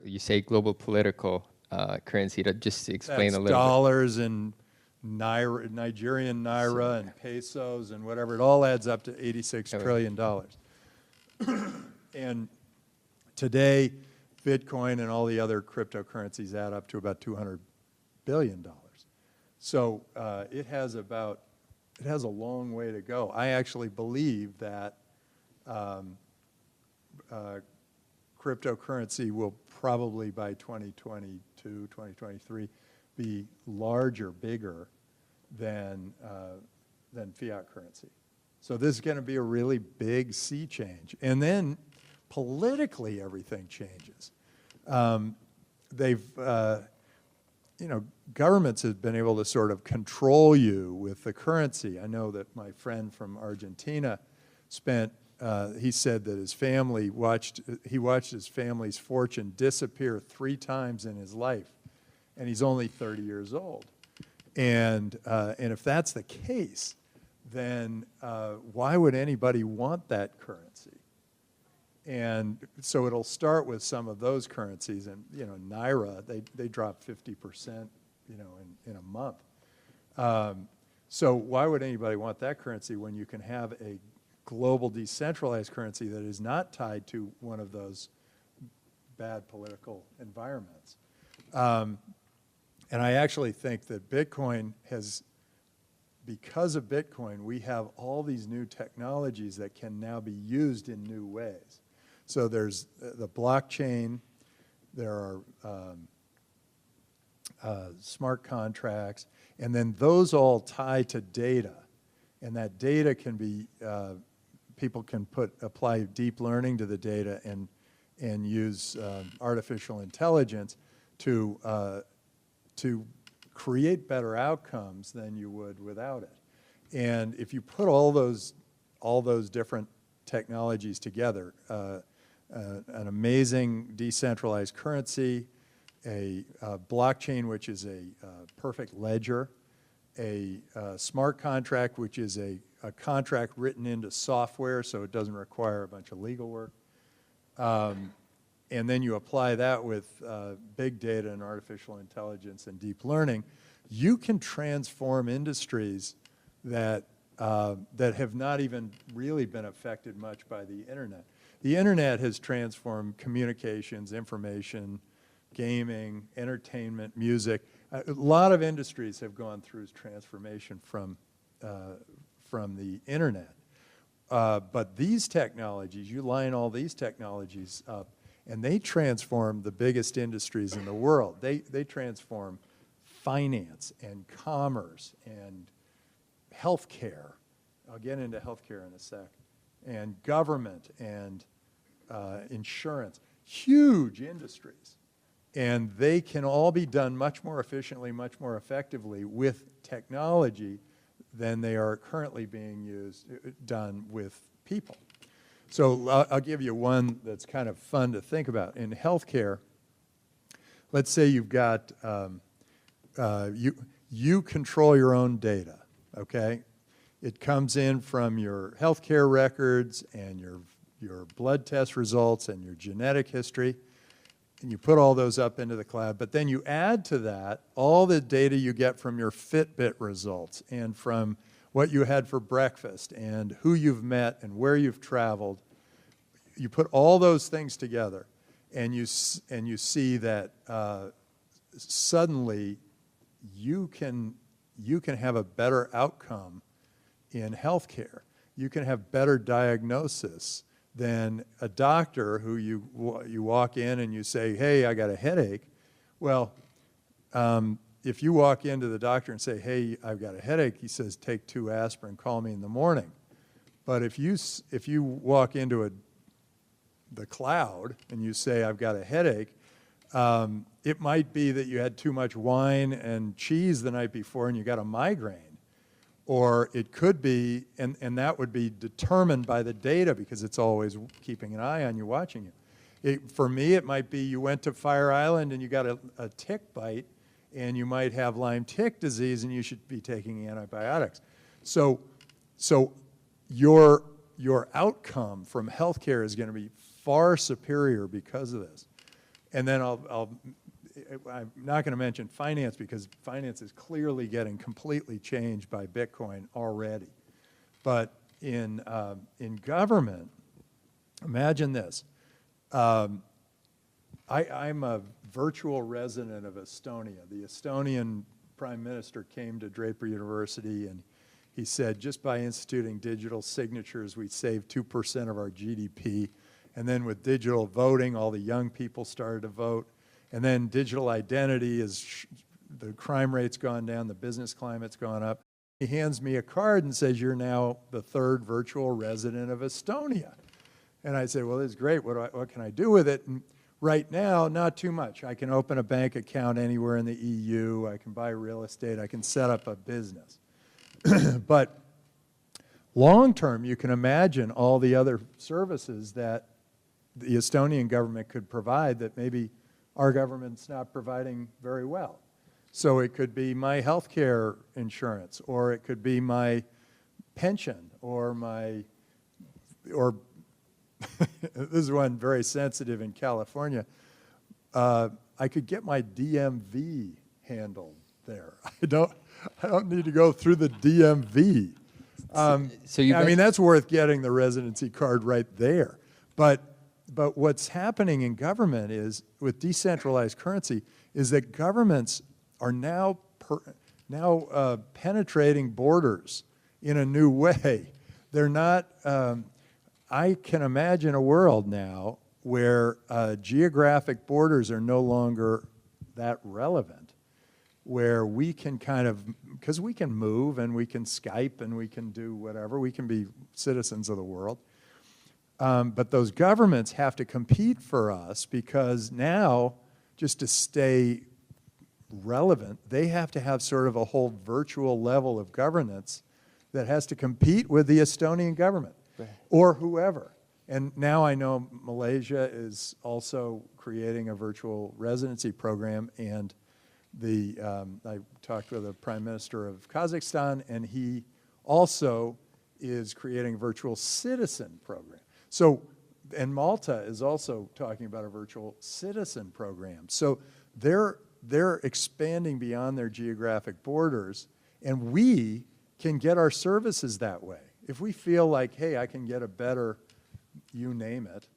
You say global political currency, to just to explain That's a little dollars and naira, Nigerian naira and pesos and whatever. It all adds up to $86 trillion. And today, Bitcoin and all the other cryptocurrencies add up to about $200 billion. So it has a long way to go. I actually believe that cryptocurrency will probably by 2022, 2023 be larger, bigger than fiat currency. So this is going to be a really big sea change. And then politically everything changes. Governments have been able to sort of control you with the currency. I know that my friend from Argentina he said that his family watched his family's fortune disappear 3 times in his life, and he's only 30 years old. And if that's the case, then why would anybody want that currency? And so it'll start with some of those currencies, and naira, they drop 50%, in a month. So why would anybody want that currency when you can have a global decentralized currency that is not tied to one of those bad political environments? And I actually think that Bitcoin because of Bitcoin, we have all these new technologies that can now be used in new ways. So there's the blockchain, there are smart contracts, and then those all tie to data. And that data can be, people can apply deep learning to the data and use artificial intelligence to create better outcomes than you would without it. And if you put all those different technologies together, an amazing decentralized currency, a blockchain, which is a perfect ledger, a smart contract, which is a contract written into software so it doesn't require a bunch of legal work. And then you apply that with big data and artificial intelligence and deep learning, you can transform industries that have not even really been affected much by the internet. The internet has transformed communications, information, gaming, entertainment, music. A lot of industries have gone through transformation from the internet. But these technologies, you line all these technologies up, and they transform the biggest industries in the world. They transform finance and commerce and healthcare. I'll get into healthcare in a sec. And government and insurance. Huge industries. And they can all be done much more efficiently, much more effectively with technology than they are currently being done with people. So I'll give you one that's kind of fun to think about. In healthcare, let's say you've got, you control your own data, okay? It comes in from your healthcare records and your blood test results and your genetic history, and you put all those up into the cloud, but then you add to that all the data you get from your Fitbit results and from what you had for breakfast and who you've met and where you've traveled. You put all those things together, and you see that suddenly you can have a better outcome in healthcare. You can have better diagnosis than a doctor who you walk in and you say, hey, I got a headache. Well, if you walk into the doctor and say, hey, I've got a headache, he says, take 2 aspirin, call me in the morning. But if you walk into the cloud and you say, I've got a headache, it might be that you had too much wine and cheese the night before and you got a migraine. Or it could be, and that would be determined by the data because it's always keeping an eye on you, watching you. For me, it might be you went to Fire Island and you got a tick bite, and you might have Lyme tick disease and you should be taking antibiotics. So your outcome from healthcare is going to be far superior because of this. And then I'm not going to mention finance because finance is clearly getting completely changed by Bitcoin already. But in government, imagine this. I'm a virtual resident of Estonia. The Estonian Prime Minister came to Draper University and he said, just by instituting digital signatures, we saved 2% of our GDP. And then with digital voting, all the young people started to vote. And then digital identity is, the crime rate's gone down, the business climate's gone up. He hands me a card and says, you're now the 3rd virtual resident of Estonia. And I said, well, this is great. What can I do with it? And right now, not too much. I can open a bank account anywhere in the EU. I can buy real estate. I can set up a business. But long term, you can imagine all the other services that the Estonian government could provide that maybe our government's not providing very well. So it could be my health care insurance, or it could be my pension, or this is one very sensitive in California. I could get my DMV handled there. I don't need to go through the DMV. I mean, that's worth getting the residency card right there. But what's happening in government is, with decentralized currency, is that governments are now penetrating borders in a new way. They're not. I can imagine a world now where geographic borders are no longer that relevant, where we can kind of, because we can move and we can Skype and we can do whatever, we can be citizens of the world. But those governments have to compete for us, because now, just to stay relevant, they have to have sort of a whole virtual level of governance that has to compete with the Estonian government. Right. Or whoever. And now I know Malaysia is also creating a virtual residency program, and I talked with the Prime Minister of Kazakhstan, and he also is creating a virtual citizen program. So, and Malta is also talking about a virtual citizen program. So they're expanding beyond their geographic borders, and we can get our services that way. If we feel like, hey, I can get a better, you name it,